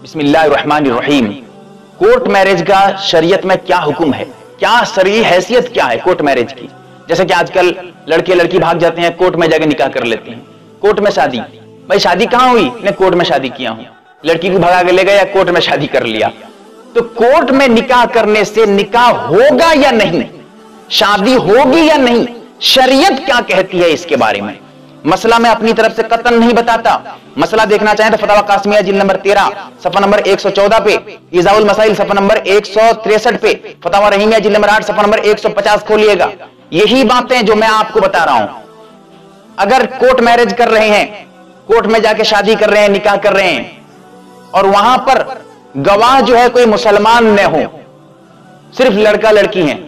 بسم اللہ الرحمن الرحیم۔ کورٹ میرج کا شریعت میں کیا حکم ہے، کیا شرعی حیثیت کیا ہے کورٹ میرج کی؟ جیسے کہ آج کل لڑکے لڑکی بھاگ جاتے ہیں، کورٹ میں جا کے نکاح کر لیتے ہیں، کورٹ میں شادی۔ بھائی شادی کہاں ہوئی؟ میں کورٹ میں شادی کیا ہوں، لڑکی کو بھگا کے لے گیا، کورٹ میں شادی کر لیا۔ تو کورٹ میں نکاح کرنے سے نکاح ہوگا یا نہیں، شادی ہوگی یا نہیں، شریعت کیا کہتی ہے اس کے بارے میں؟ مسئلہ میں اپنی طرف سے قطعاً نہیں بتاتا۔ مسئلہ دیکھنا چاہیں تو فتاوی قاسمیہ جلد نمبر 13 صفحہ نمبر 114 پہ، ایذاء المسائل صفحہ نمبر 163 پہ، فتاوی رحیمیہ جلد نمبر 8 صفحہ نمبر 150 کھولیے گا۔ یہی باتیں جو میں آپ کو بتا رہا ہوں، اگر کورٹ میرج کر رہے ہیں، کورٹ میں جا کے شادی کر رہے ہیں، نکاح کر رہے ہیں، اور وہاں پر گواہ جو ہے کوئی مسلمان نہ ہو، صرف لڑکا لڑکی ہیں،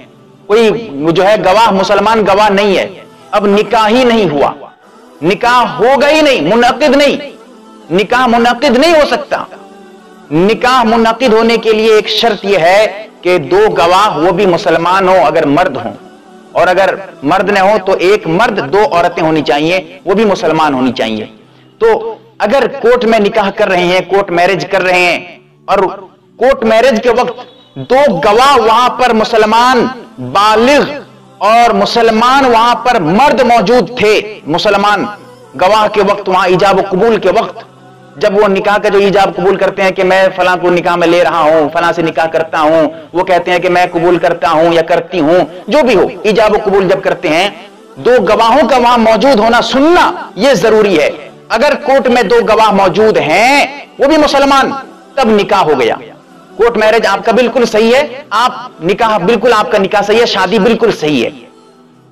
کوئی جو ہے گواہ مسلمان گواہ نہیں ہے، اب نکاح ہی نہیں ہوا، نکاح ہوگا ہی نہیں، منعقد نہیں، نکاح منعقد نہیں ہو سکتا۔ نکاح منعقد ہونے کے لیے ایک شرط یہ ہے کہ دو گواہ وہ بھی مسلمان ہوں اگر مرد ہوں، اور اگر مرد نہ ہو تو ایک مرد دو عورتیں ہونی چاہیے، وہ بھی مسلمان ہونی چاہیے۔ تو اگر کورٹ میں نکاح کر رہے ہیں، کورٹ میرج کر رہے ہیں، اور کورٹ میرج کے وقت دو گواہ وہاں پر مسلمان بالغ اور مسلمان وہاں پر مرد موجود تھے، مسلمان گواہ کے وقت، وہاں ایجاب و قبول کے وقت، جب وہ نکاح کا جو ایجاب قبول کرتے ہیں کہ میں فلاں کو نکاح میں لے رہا ہوں، فلاں سے نکاح کرتا ہوں، وہ کہتے ہیں کہ میں قبول کرتا ہوں یا کرتی ہوں، جو بھی ہو، ایجاب و قبول جب کرتے ہیں، دو گواہوں کا وہاں موجود ہونا، سننا یہ ضروری ہے۔ اگر کورٹ میں دو گواہ موجود ہیں، وہ بھی مسلمان، تب نکاح ہو گیا۔ کورٹ میرج آپ کا بالکل صحیح ہے، آپ نکاح بالکل، آپ کا نکاح صحیح ہے، شادی بالکل صحیح ہے،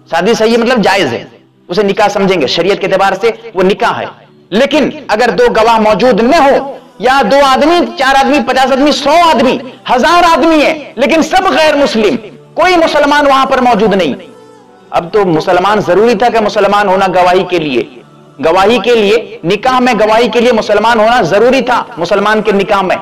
شادی صحیح ہے مطلب جائز ہے، اسے نکاح سمجھیں گے، شریعت کے اعتبار سے وہ نکاح ہے۔ لیکن اگر دو گواہ موجود نہ ہو، یا دو آدمی، 4 آدمی، 50 آدمی، 100 آدمی، 1000 آدمی ہیں، لیکن سب غیر مسلم، کوئی مسلمان وہاں پر موجود نہیں، اب تو مسلمان ضروری تھا کہ مسلمان ہونا گواہی کے لیے، گواہی کے لیے، نکاح میں گواہی کے لیے مسلمان ہونا ضروری تھا۔ مسلمان کے نکاح میں،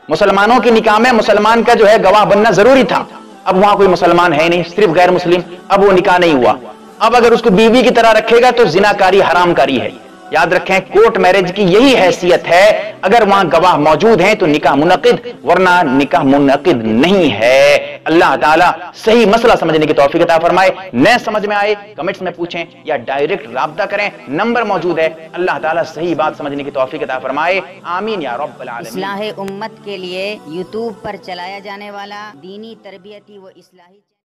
مسلمانوں کے نکاح میں مسلمان کا جو ہے گواہ بننا ضروری تھا۔ اب وہاں کوئی مسلمان ہے نہیں، صرف غیر مسلم، اب وہ نکاح نہیں ہوا۔ اب اگر اس کو بیوی کی طرح رکھے گا تو زناکاری حرام کاری ہے۔ یاد رکھیں کورٹ میرج کی یہی حیثیت ہے، اگر وہاں گواہ موجود ہیں تو نکاح منعقد، ورنہ نکاح منعقد نہیں ہے۔ اللہ تعالیٰ صحیح مسئلہ سمجھنے کی توفیق عطا فرمائے۔ نہ سمجھ میں آئے کمنٹس میں پوچھیں یا ڈائریکٹ رابطہ کریں، نمبر موجود ہے۔ اللہ تعالیٰ صحیح بات سمجھنے کی توفیق عطا فرمائے، آمین یا رب العالمین۔ اصلاح امت کے لیے یوٹیوب پر چلایا جانے والا دینی تربیتی و اصلاحی